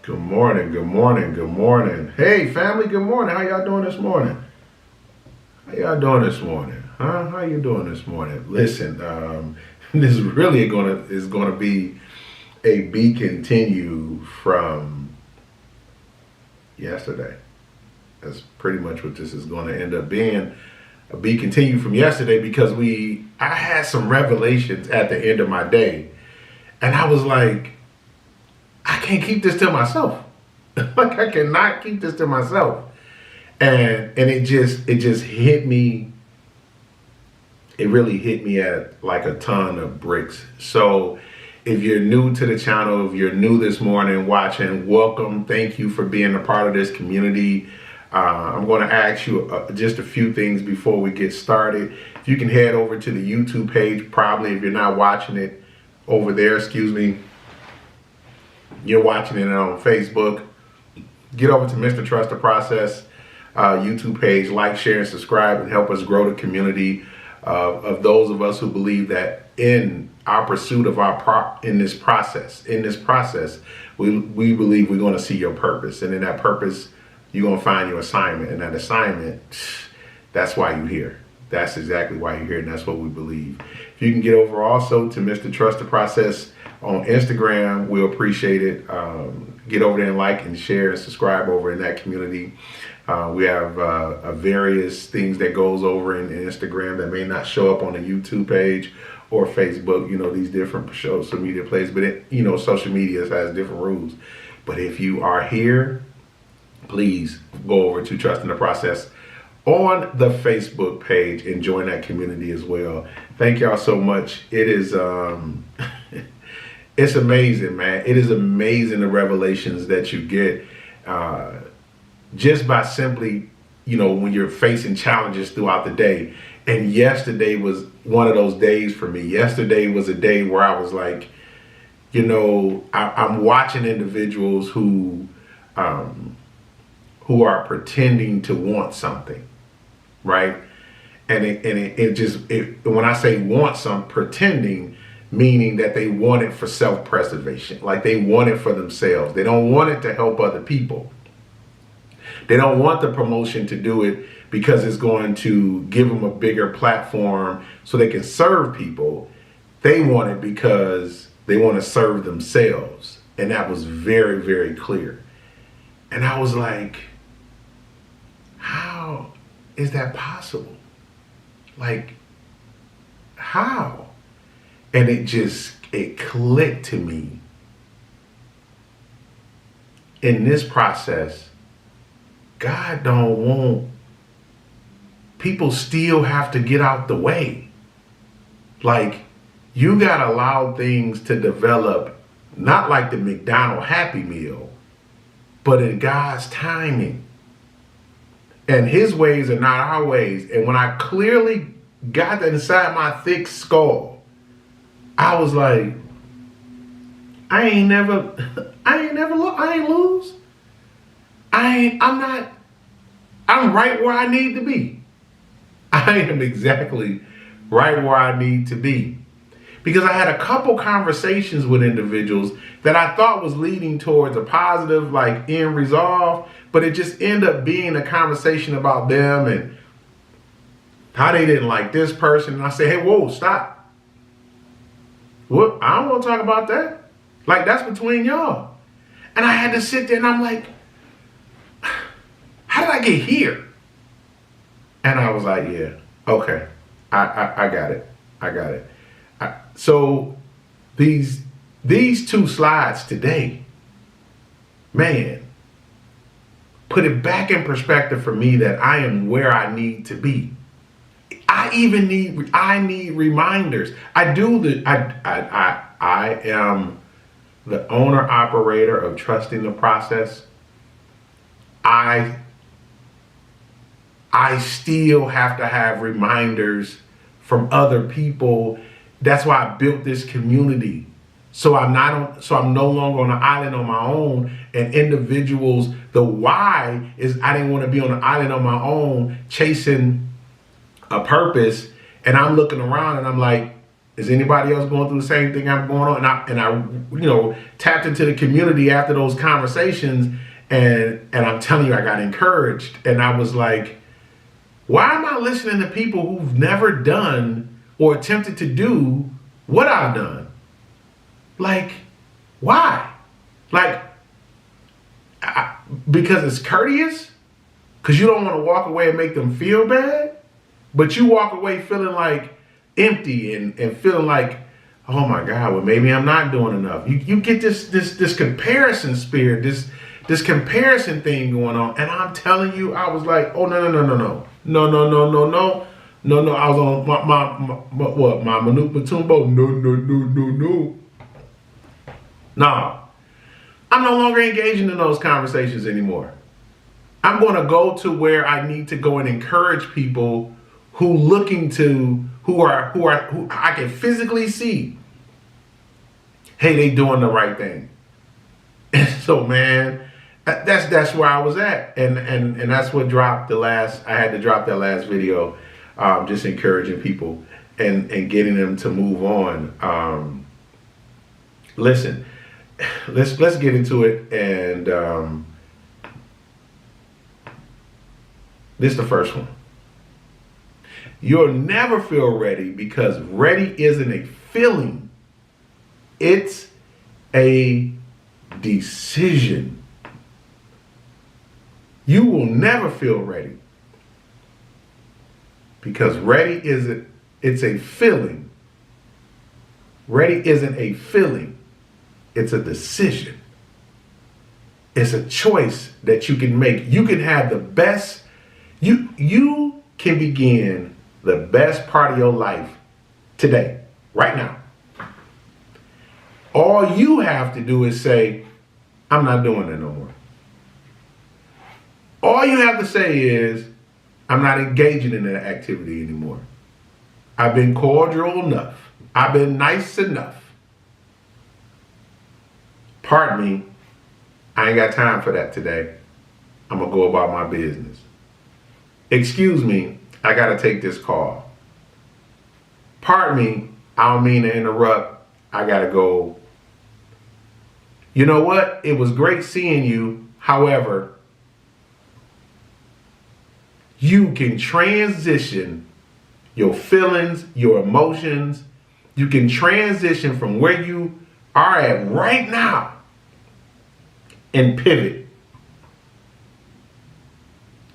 Good morning, good morning, good morning. Hey, family, good morning. How y'all doing this morning? How y'all doing this morning? Huh? How you doing this morning? Listen, this is gonna be a be continue from yesterday. That's pretty much what this is going to end up being. A be continue from yesterday because I had some revelations at the end of my day, and I was like, I can't keep this to myself. Like I cannot keep this to myself. And it just hit me. It really hit me at like a ton of bricks. So if you're new to the channel, if you're new this morning watching, welcome. Thank you for being a part of this community. I'm going to ask you just a few things before we get started. If you can head over to the YouTube page, probably if you're not watching it over there, excuse me, you're watching it on Facebook, get over to Mr. Trust the Process YouTube page, like, share, and subscribe, and help us grow the community of those of us who believe that in our pursuit of in this process, we believe we're going to see your purpose, and in that purpose, you're going to find your assignment, and that assignment, that's why you're here. That's exactly why you're here, and that's what we believe. If you can get over also to Mr. Trust the Process on Instagram, we'll appreciate it. Get over there and like and share and subscribe over in that community. We have various things that goes over in Instagram that may not show up on the YouTube page or Facebook, these different social media places, but social media has different rules. But if you are here, please go over to Trust in the Process on the Facebook page and join that community as well. Thank y'all so much. It is it's amazing, man. It is amazing the revelations that you get just by simply, when you're facing challenges throughout the day. And yesterday was one of those days for me. Yesterday was a day where I was like, I'm watching individuals who are pretending to want something, right? And when I say want something, pretending, meaning that they want it for self-preservation, like they want it for themselves. They don't want it to help other people. They don't want the promotion to do it because it's going to give them a bigger platform so they can serve people. They want it because they want to serve themselves. And that was very, very clear. And I was like, how is that possible? Like, how? And it clicked to me. In this process, God don't want, people still have to get out the way. Like, you gotta allow things to develop, not like the McDonald's Happy Meal, but in God's timing. And his ways are not our ways. And when I clearly got that inside my thick skull, I was like, I ain't lose. I'm right where I need to be. I am exactly right where I need to be. Because I had a couple conversations with individuals that I thought was leading towards a positive, like, end resolve, but it just ended up being a conversation about them and how they didn't like this person. And I said, hey, whoa, stop. What? I don't want to talk about that. Like, that's between y'all. And I had to sit there and I'm like, how did I get here? And I was like, yeah, okay. I got it. I got it. So these two slides today, man, put it back in perspective for me that I am where I need to be. I need reminders. I am the owner operator of Trusting the Process. I still have to have reminders from other people. That's why I built this community. So I'm no longer on an island on my own. And individuals, the why is I didn't want to be on an island on my own chasing a purpose. And I'm looking around and I'm like, Is anybody else going through the same thing I'm going on? And I tapped into the community after those conversations, and I'm telling you, I got encouraged, and I was like, why am I listening to people who've never done or attempted to do what I've done? Like, why? Like, because it's courteous? Because you don't want to walk away and make them feel bad? But you walk away feeling like empty and feeling like, oh my God, well, maybe I'm not doing enough. You get this comparison spirit, this comparison thing going on. And I'm telling you, I was like, oh, no. I was on my Manute Matumbo. No. No. I'm no longer engaging in those conversations anymore. I'm going to go to where I need to go and encourage people who I can physically see, hey, they doing the right thing. And so, man, that's where I was at, and that's what dropped I had to drop that last video, just encouraging people and getting them to move on. Listen, let's get into it, and this is the first one. You'll never feel ready because ready isn't a feeling. It's a decision. You will never feel ready because it's a feeling. Ready isn't a feeling. It's a decision. It's a choice that you can make. You can have the best, you can begin the best part of your life today, right now. All you have to do is say, I'm not doing it no more. All you have to say is, I'm not engaging in that activity anymore. I've been cordial enough. I've been nice enough. Pardon me, I ain't got time for that today. I'm gonna go about my business. Excuse me, I gotta take this call. Pardon me, I don't mean to interrupt. I gotta go. You know what? It was great seeing you. However, you can transition your feelings, your emotions. You can transition from where you are at right now and pivot.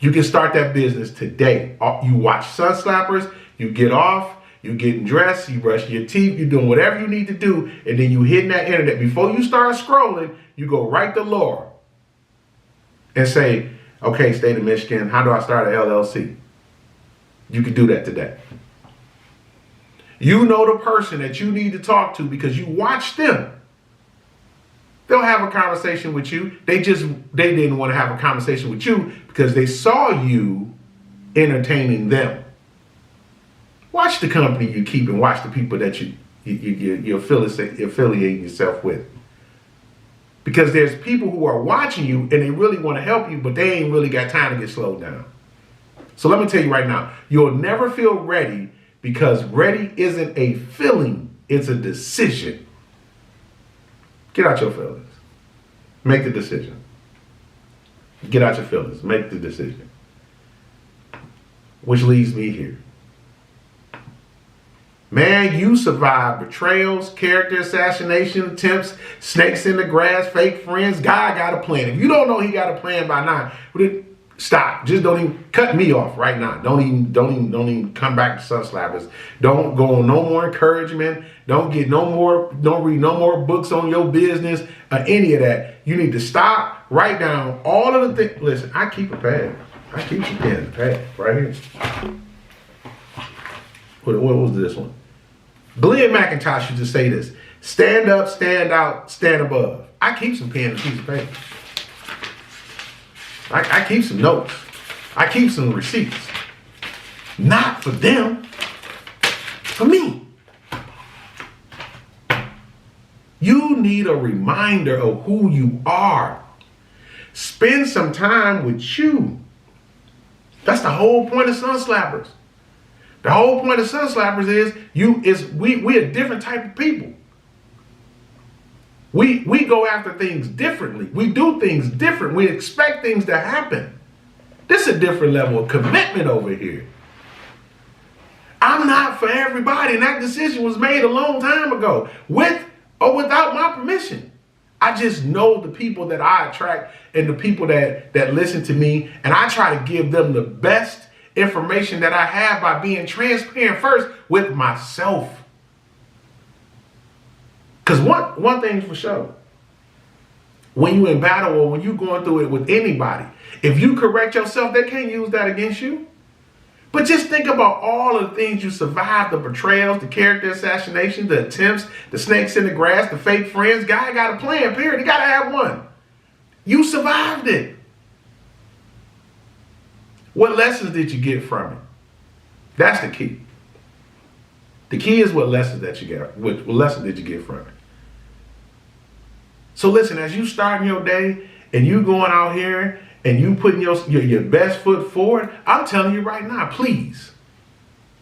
You can start that business today. You watch Sun Slappers, you get off, you getting dressed, you brush your teeth, you're doing whatever you need to do, and then you hitting that internet. Before you start scrolling, you go right to Laura and say, okay, state of Michigan, how do I start an LLC? You can do that today. You know the person that you need to talk to because you watch them. They'll have a conversation with you. They didn't want to have a conversation with you because they saw you entertaining them. Watch the company you keep and watch the people that you're affiliating yourself with. Because there's people who are watching you and they really want to help you, but they ain't really got time to get slowed down. So let me tell you right now, you'll never feel ready because ready isn't a feeling, it's a decision. Get out your feelings. Make the decision. Get out your feelings. Make the decision. Which leads me here. Man, you survived betrayals, character assassination attempts, snakes in the grass, fake friends. God got a plan. If you don't know he got a plan by now, stop. Just don't even cut me off right now. Don't even come back to Sun Slappers. Don't go on no more encouragement. Don't read no more books on your business or any of that. You need to stop, write down all of the things. Listen, I keep a pad. I keep some pen and pad right here. What was this one? Glenn McIntosh used to say this: stand up, stand out, stand above. I keep some pen and piece of paper. I keep some notes. I keep some receipts. Not for them, for me. You need a reminder of who you are. Spend some time with you. That's the whole point of Sun Slappers. The whole point of Sun Slappers is we a different type of people. We go after things differently. We do things different. We expect things to happen. This is a different level of commitment over here. I'm not for everybody, and that decision was made a long time ago, with or without my permission. I just know the people that I attract and the people that listen to me, and I try to give them the best information that I have by being transparent first with myself. Because one thing's for sure, when you're in battle or when you're going through it with anybody, if you correct yourself, they can't use that against you. But just think about all of the things you survived, the betrayals, the character assassination, the attempts, the snakes in the grass, the fake friends. Guy got a plan, period. He got to have one. You survived it. What lessons did you get from it? That's the key. The key is what lessons that you get. What lesson did you get from it? So listen, as you starting your day and you going out here and you putting your best foot forward, I'm telling you right now, please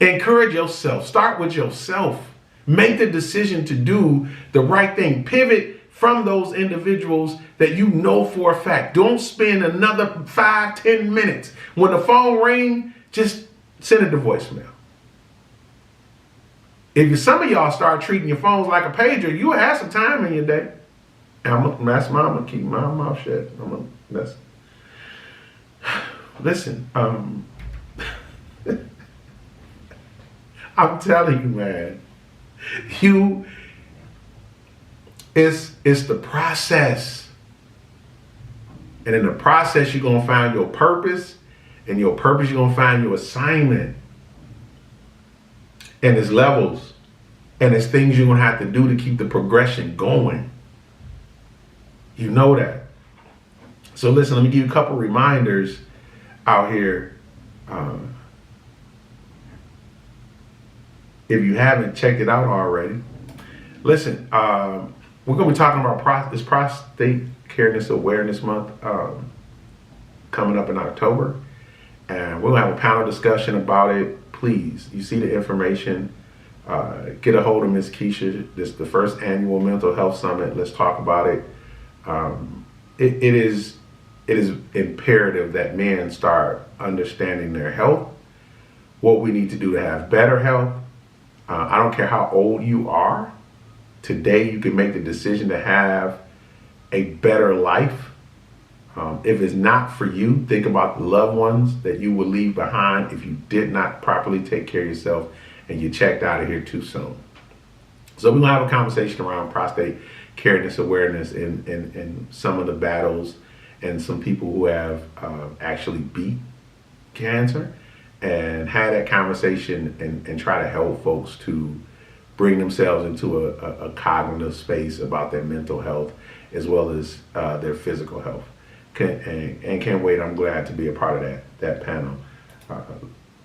encourage yourself. Start with yourself. Make the decision to do the right thing. Pivot from those individuals that you know for a fact. Don't spend another 5-10 minutes. When the phone rings, just send it to voicemail. If some of y'all start treating your phones like a pager, you'll have some time in your day. And I'm gonna keep my mouth shut. Listen, I'm telling you, man, it's the process. And in the process, you're gonna find your purpose, and your purpose, you're gonna find your assignment. And there's levels, and there's things you're gonna have to do to keep the progression going. You know that. So listen, let me give you a couple reminders out here. If you haven't checked it out already, listen, we're going to be talking about this Prostate Careness Awareness Month coming up in October. And we're going to have a panel discussion about it. Please, you see the information. Get a hold of Ms. Keisha. This is the first annual Mental Health Summit. Let's talk about it. It is imperative that men start understanding their health, what we need to do to have better health. I don't care how old you are. Today you can make the decision to have a better life. If it's not for you, think about the loved ones that you will leave behind if you did not properly take care of yourself and you checked out of here too soon. So we're going to have a conversation around prostate careness awareness and some of the battles and some people who have actually beat cancer, and have that conversation and try to help folks to bring themselves into a cognitive space about their mental health as well as their physical health. Can't wait. I'm glad to be a part of that panel.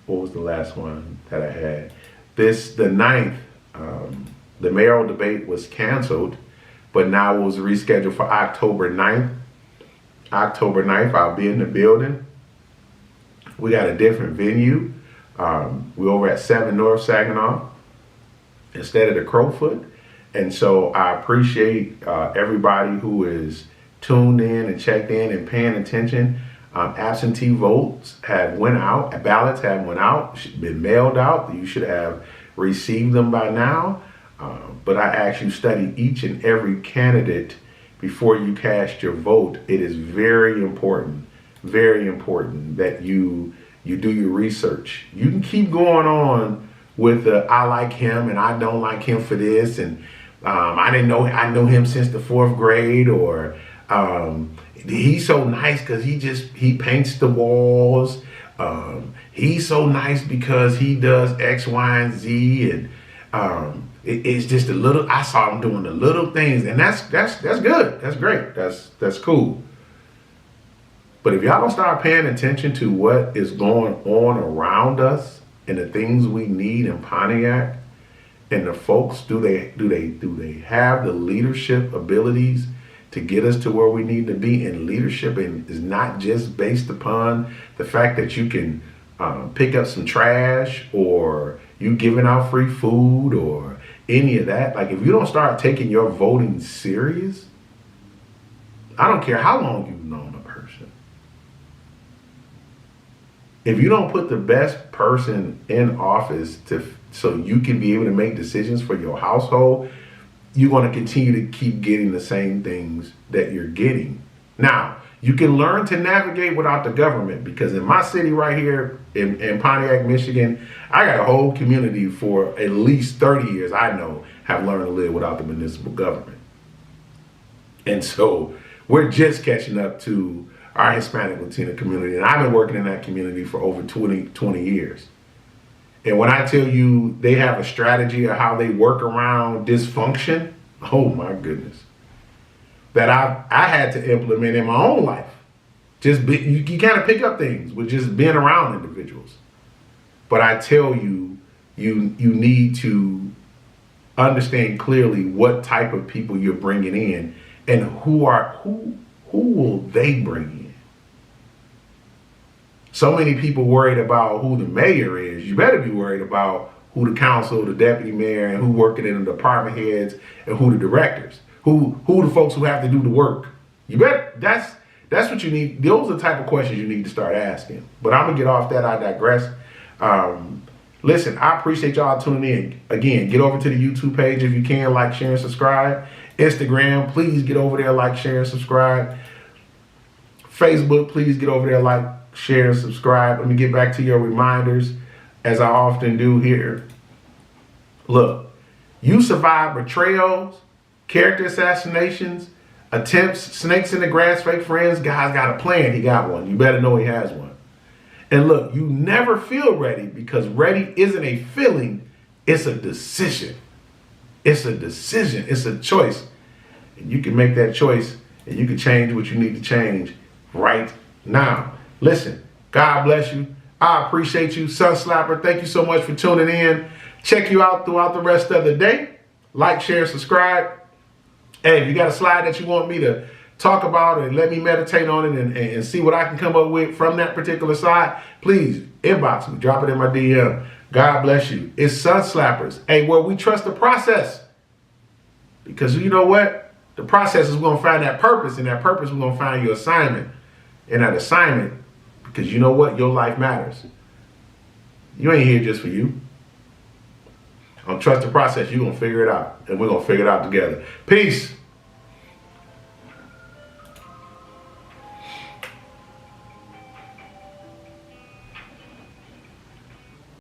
What was the last one that I had? The 9th, the mayoral debate was canceled, but now it was rescheduled for October 9th. October 9th, I'll be in the building. We got a different venue. We're over at 7 North Saginaw instead of the Crowfoot. And so I appreciate everybody who is tuned in and checked in and paying attention. Absentee votes have went out. Ballots have went out, been mailed out. You should have received them by now. But I ask you study each and every candidate before you cast your vote. It is very important that you do your research. You can keep going on with the I like him and I don't like him for this, and I know him since the 4th grade, or he's so nice because he paints the walls. He's so nice because he does X, Y, and Z, and it's just a little. I saw him doing the little things, and that's good. That's great. That's cool. But if y'all don't start paying attention to what is going on around us and the things we need in Pontiac, and the folks, do they have the leadership abilities to get us to where we need to be? And leadership is not just based upon the fact that you can pick up some trash, or you giving out free food, or any of that, like if you don't start taking your voting serious, I don't care how long you've known a person. If you don't put the best person in office so you can be able to make decisions for your household, you're going to continue to keep getting the same things that you're getting. Now, you can learn to navigate without the government, because in my city right here in Pontiac, Michigan, I got a whole community for at least 30 years I know have learned to live without the municipal government. And so we're just catching up to our Hispanic Latino community. And I've been working in that community for over 20 years. And when I tell you they have a strategy of how they work around dysfunction, oh my goodness, that I had to implement in my own life. You kind of pick up things with just being around individuals. But I tell you, you need to understand clearly what type of people you're bringing in, and who will they bring in. So many people worried about who the mayor is. You better be worried about who the council, the deputy mayor, and who working in the department heads, and who the directors, who the folks who have to do the work. You bet. That's what you need. Those are the type of questions you need to start asking. But I'm gonna get off that. I digress. Listen, I appreciate y'all tuning in. Again, get over to the YouTube page if you can, like, share, and subscribe. Instagram, please get over there, like, share, and subscribe. Facebook, please get over there, like, share, and subscribe. Let me get back to your reminders, as I often do here. Look, you survive betrayals, character assassinations, attempts, snakes in the grass, fake friends. Guy's got a plan. He got one. You better know he has one. And look, you never feel ready, because ready isn't a feeling, it's a decision. It's a decision. It's a choice. And you can make that choice, and you can change what you need to change right now. Listen, God bless you. I appreciate you. Sun Slapper, thank you so much for tuning in. Check you out throughout the rest of the day. Like, share, subscribe. Hey, if you got a slide that you want me to talk about and let me meditate on it and see what I can come up with from that particular side, please inbox me, drop it in my DM. God bless you. It's Sun Slappers. Hey, well, we trust the process, because you know what? The process is going to find that purpose, and that purpose is going to find your assignment. And that assignment, because you know what? Your life matters. You ain't here just for you. Trust the process. You're going to figure it out, and we're going to figure it out together. Peace.